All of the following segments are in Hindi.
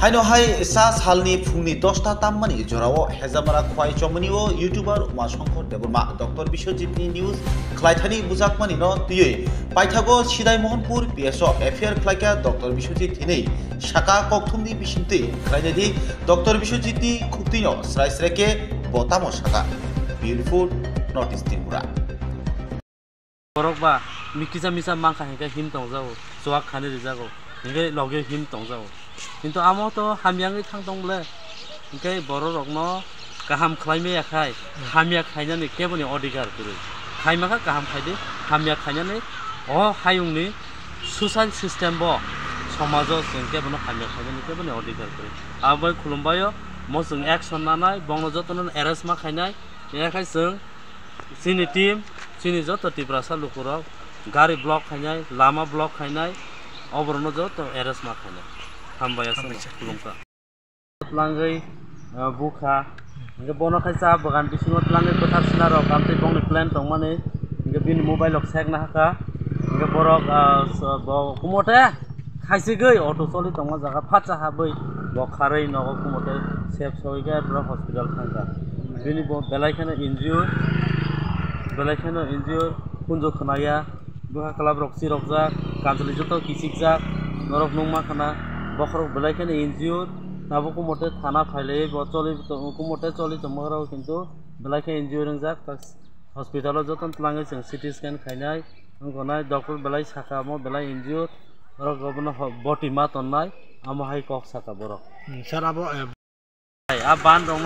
Haino hai sa salni phungni 10ta tammani jorao hezamara khwai chomani o youtuber Umashankar Deborma Dr. Bishojitni news khlaithani bujakmani no tuyei paithago Sidai Mohanpur PSO affair khlaika Dr. Bishojit hinei shaka kokthumni bisinte khlainadi Dr. Bishojitni khutino sraisreke botamo shaka beautiful Northeast Tripura borokba mikisa misa mangkha heka him tongjao soak khane rijago hingke loge him tongjao কিন্তু আমো তো হামিয়াঙ্গै थांदोंब्ला ओंखाय बर' रकनो गाहाम खालामनो याखाय हामिया खायनानै केबनि अधिकार करो खायमाखा गाहाम खायदे हामिया खायनानै अ हायुंनि ससाइल सिस्टेम ब समाजो जों केबनो हामिया खायनानै केबनि अधिकार करो आबै खुलुमबायो म जों एक्शन लानाय बंनो जतन एरेस्ट मा खायनाय याखाय जों सिनि टीम सिनि जत टिप्रासा लुकुराव गारि ब्लक खायनाय लामा ब्लक खायनाय अबरनो जत एरेस्ट मा खायनाय Hambayasa kulungka. Langai buka, hingga bono kaisa bagan bisingo langai kotak sinaro kamti bongni plan tong mane hingga bin mobile lok sek na haka hingga borok kumote kaisi gei auto soli tong ma jaga phacha habai bo kharai nogo kumote sep soiga dro hospital thangka bini bo belaikhana injure kunjo khanaya buka kalab rok si rokjak kanjali joto kisikjak norok nungma khana বখরক বেলাইখানে ইনজিওর নাবো কুমতে থানা ফাইলে বচলি কুমতে চলি তমরাও কিন্তু বেলাইখে ইনজিওরিং যাক হসপিটাল যতন লাঙে जों সিটি স্ক্যান খাইনাय গনাय ডক্টর বেলাই সাকা মো বেলাই ইনজিওর রক গবন বটি মা তনनाय আমো হাই কক সাকা বরক স্যার আবো আ বান রং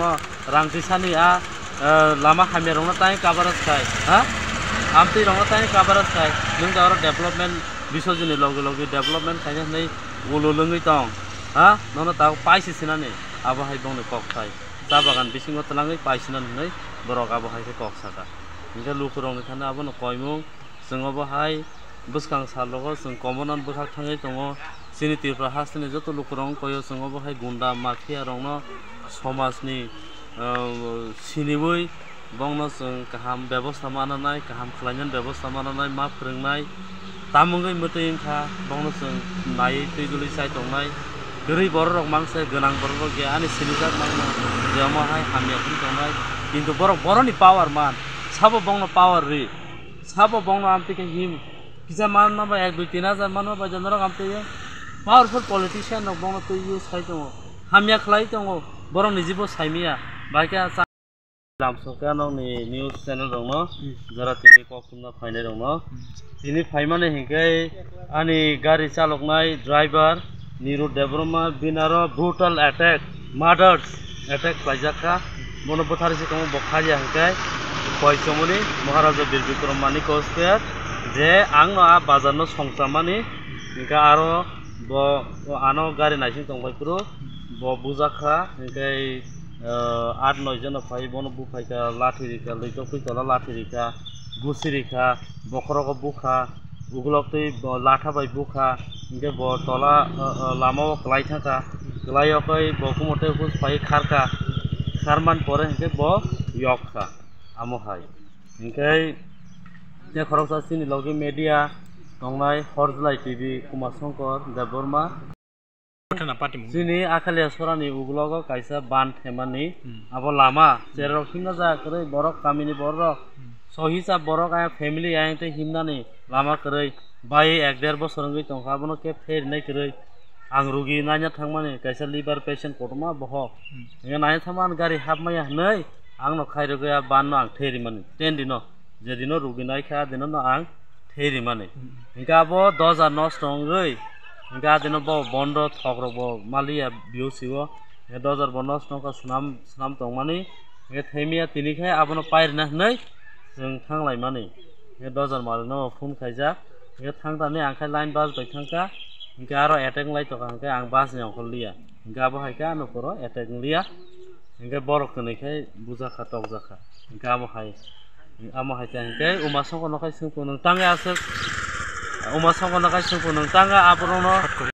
রাংতিসানি আ লামা খামে রং তাই কাভারেজ খাই হা আমতি রং তাই কাভারেজ খাই नों दारो डेभलपमेन्ट बिसजनि लगे लगे डेभलपमेन्ट खायनाय उलुलुङै दं हा ननो ता पाइसि सिनानै आबहाय बंनो कक थाय ता बागान बिसिङो तलाङै पाइसिनानै बरक आबहायखौ कक साका इनका लुखुरंनि थाना आबनो कयमु जों आबहाय बुसखां सालगो जों कमनन बुखाक थाङै दङ सिनि तिरफ्रा हासनि जत लुखुरं कयो जों आबहाय गुन्दा माखिया रंनो समाजनि सिनिबै बंनो जों गाहाम व्यवस्था मानानाय गाहाम खालायनाय व्यवस्था मानानाय मा फोरोंनाय तामुंगै मोतैंखा बंनो जों नायै तैगुलै साइ दंनाय गोरै बर' रक मांसे गोनां बर' रक गैया आनि सिनिजाक मांनो जेमाहाय हामियाखै दंनाय किन्तु बर'नि पावार मान साबो बंनो पावार रि साबो बंनो आमतिके हिम किसा मान नाबा 1 2 3000 मानो बाजनर आमते पावरफुल पॉलिटिशियन रक बंनो तैगु साइ दङ हामिया खलाय दङ बर'नि जिबो साइमिया बायका लामसकानो नि न्यूज चैनल दङ जरा टिभि कखुमना फाइनाय दङ दिनै फाइमाने हिंकै आनि गारि चालकनाय ड्राइभार निरु देब्रमा बिनारो ब्रुटल अटैक मर्डर्स अटैक खालायजाखा बनो बोथारसि दङ बखालिया हिंकै कयचमनि महाराजा बीर बिक्रमानि कस्पेर जे आंनो आ बाजारनो संसामानि हिंका आरो ब आनो गारि नायसिं दंबायपुरु ब बुजाखा हिंकै 8-9 जन फाइ बनो बुफाइका लाठी रिखा लैतो फैतला लाठी रिखा गुसिरिखा बखरको बुखा उगलक्तै लाठा बाय बुखा इनके ब तला लामाव क्लाइ थाका क्लाइकै बकुमते हुस फाइ खारका खारमान परे इनके ब यखा आमहाय इनके जे खरकसा सिनि लगे मीडिया दंनाय हरजलाय टीवी उमाशंकर देबरमा सिनि आखालिया सरानि उगलग कायसा बान थेमानि आबो लामा जेराव हिमना जा करे बरक कामिनि बरक सहिसा बरक आया फैमिली आयते हिमनानि लामा करे बाय 1-1.5 बोसोरंगै तंखाबनो के फेरनाय करे आं रुगि नायना थांमाने कायसा लिभार पेशेंट कटमा बह ए नायना थामान गारि हाबमाया नै आंनो खायरो गया बाननो आं थेरि माने 10 दिनो जे दिनो रुगि नायखा दिनो आं थेरि माने हिंगाबो 10000 नष्ट होंगै हिंगा दिनो ब बन्द थग्रो ब मालिया बिउसिवो 10000 बनस नका सुनाम तंमानि ए थेमिया तिनिखाय आबनो पायरना नै जों थांलाय माने 10000 मालनो फन खायजा ए थांदानि आंखाय लाइन बास बाय थांका हिंगा आरो अटैक लाय तो आंखाय आं बास नि अंखल लिया हिंगा बहायका नखरो अटैक लिया हिंगा बरक कनैखाय बुजा खाटक जाखा हिंगा आमहाय हिंगाय उमासंग नखाय सोंखौ नोंतांगा आसो उमासंग नखाय सोंखौ नोंतांगा आबरनो